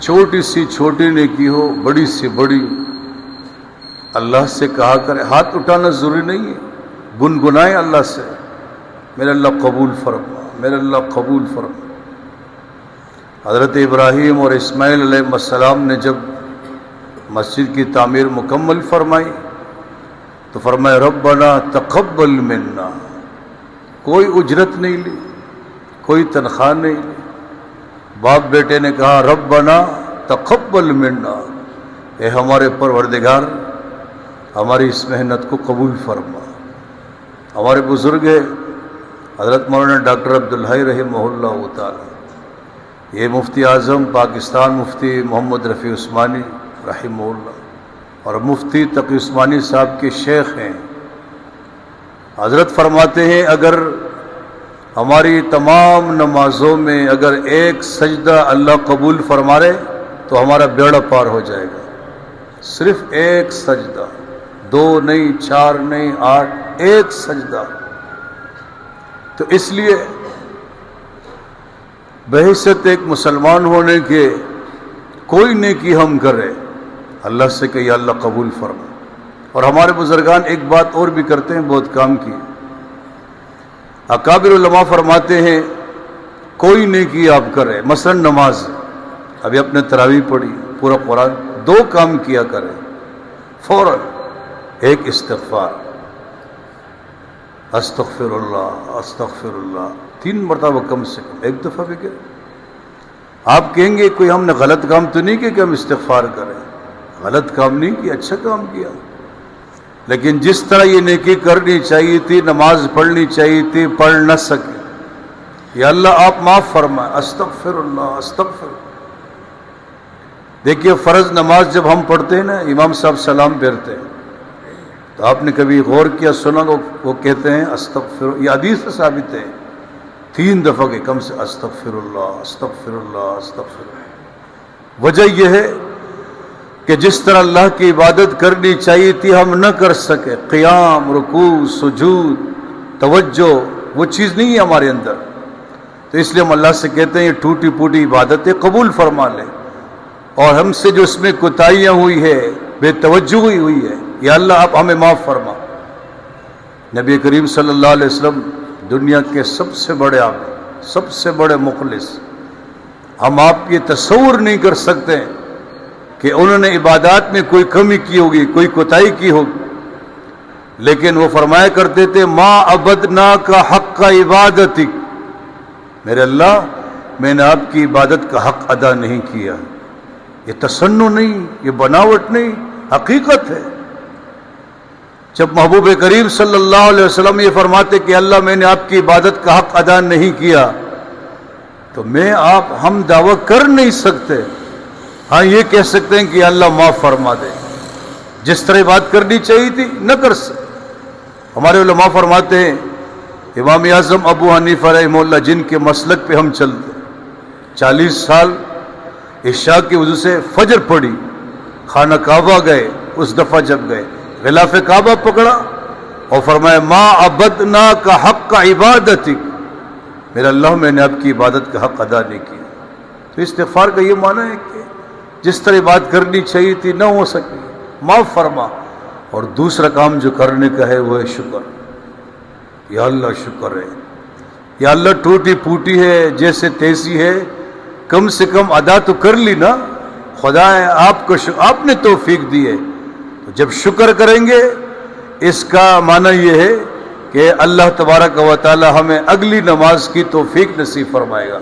چھوٹی سی چھوٹی نیکی ہو، بڑی سی بڑی، اللہ سے کہا کرے، ہاتھ اٹھانا ضروری نہیں ہے، گنگنائیں اللہ سے، میرے اللہ قبول فرما، میرے اللہ قبول فرما۔ حضرت ابراہیم اور اسماعیل علیہ السلام نے جب مسجد کی تعمیر مکمل فرمائی تو فرمایا ربنا تقبل منا، کوئی اجرت نہیں لی، کوئی تنخواہ نہیں لی۔ باپ بیٹے نے کہا ربنا تقبل منا، اے ہمارے پروردگار ہماری اس محنت کو قبول فرما۔ ہمارے بزرگ حضرت مولانا ڈاکٹر عبدالحی رحمہ اللہ تعالی، یہ مفتی اعظم پاکستان مفتی محمد رفیع عثمانی رحمہ اللہ اور مفتی تقی عثمانی صاحب کے شیخ ہیں، حضرت فرماتے ہیں اگر ہماری تمام نمازوں میں اگر ایک سجدہ اللہ قبول فرما رہے تو ہمارا بیڑا پار ہو جائے گا، صرف ایک سجدہ، 2 نہیں، 4 نہیں، 8، ایک سجدہ۔ تو اس لیے بحیثیت ایک مسلمان ہونے کے کوئی نیکی ہم کرے اللہ سے کہ یا اللہ قبول فرما۔ اور ہمارے بزرگان ایک بات اور بھی کرتے ہیں، بہت کام کی، اکابر علماء فرماتے ہیں کوئی نیکی آپ کرے، مثلا نماز، ابھی اپنے تراویح پڑھی، پورا قرآن، 2 کام کیا کرے فوراً، ایک استغفار، استغفر اللہ استغفر اللہ، 3 مرتبہ کم سے کم، ایک دفعہ بھی کرے۔ آپ کہیں گے کوئی ہم نے غلط کام تو نہیں کیا کہ ہم استغفار کریں، غلط کام نہیں کیا، اچھا کام کیا، لیکن جس طرح یہ نیکی کرنی چاہیے تھی، نماز پڑھنی چاہیے تھی، پڑھ نہ سکے، یا اللہ آپ معاف فرمائیں، استغفر اللہ استغفر۔ دیکھیے فرض نماز جب ہم پڑھتے ہیں نا، امام صاحب سلام پھیرتے ہیں، تو آپ نے کبھی غور کیا، سنا وہ کہتے ہیں استغفر، یہ حدیث سے ثابت ہے، 3 دفعہ کے کم سے استغفر اللہ استغفر اللہ استغفر اللہ۔ وجہ یہ ہے کہ جس طرح اللہ کی عبادت کرنی چاہیے تھی ہم نہ کر سکے، قیام، رکوع، سجود، توجہ، وہ چیز نہیں ہے ہمارے اندر، تو اس لیے ہم اللہ سے کہتے ہیں یہ ٹوٹی پوٹی عبادتیں قبول فرما لیں، اور ہم سے جو اس میں کوتاہیاں ہوئی ہے، بے توجہی ہوئی ہے، یا اللہ آپ ہمیں معاف فرما۔ نبی کریم صلی اللہ علیہ وسلم دنیا کے سب سے بڑے عابد، سب سے بڑے مخلص، ہم آپ یہ تصور نہیں کر سکتے کہ انہوں نے عبادات میں کوئی کمی کی ہوگی، کوئی کوتاہی کی ہوگی، لیکن وہ فرمایا کرتے تھے ما عبدناک حق عبادتک، میرے اللہ میں نے آپ کی عبادت کا حق ادا نہیں کیا۔ یہ تصنع نہیں، یہ بناوٹ نہیں، حقیقت ہے۔ جب محبوب کریم صلی اللہ علیہ وسلم یہ فرماتے کہ اللہ میں نے آپ کی عبادت کا حق ادا نہیں کیا، تو ہم دعویٰ کر نہیں سکتے، ہاں یہ کہہ سکتے ہیں کہ اللہ معاف فرما دے، جس طرح بات کرنی چاہیے تھی نہ کر سکتے۔ ہمارے علماء فرماتے ہیں امام اعظم ابو حنیفہ رحمہ اللہ جن کے مسلک پہ ہم چلتے، 40 سال عشاء کی وضو سے فجر پڑھی، خانہ کعبہ گئے، اس دفعہ جب گئے غلاف کعبہ پکڑا اور فرمایا ما عبدناک حق عبادتک، میرا اللہ میں نے آپ کی عبادت کا حق ادا نہیں کیا۔ تو استغفار کا یہ معنی ہے کہ جس طرح بات کرنی چاہیے تھی نہ ہو سکی، معاف فرما۔ اور دوسرا کام جو کرنے کا ہے وہ ہے شکر، یا اللہ شکر ہے، یا اللہ ٹوٹی پوٹی ہے جیسے تیسی ہے، کم سے کم ادا تو کر لی نا، خدا ہے آپ نے توفیق دی ہے، تو جب شکر کریں گے اس کا معنی یہ ہے کہ اللہ تبارک و تعالی ہمیں اگلی نماز کی توفیق نصیب فرمائے گا۔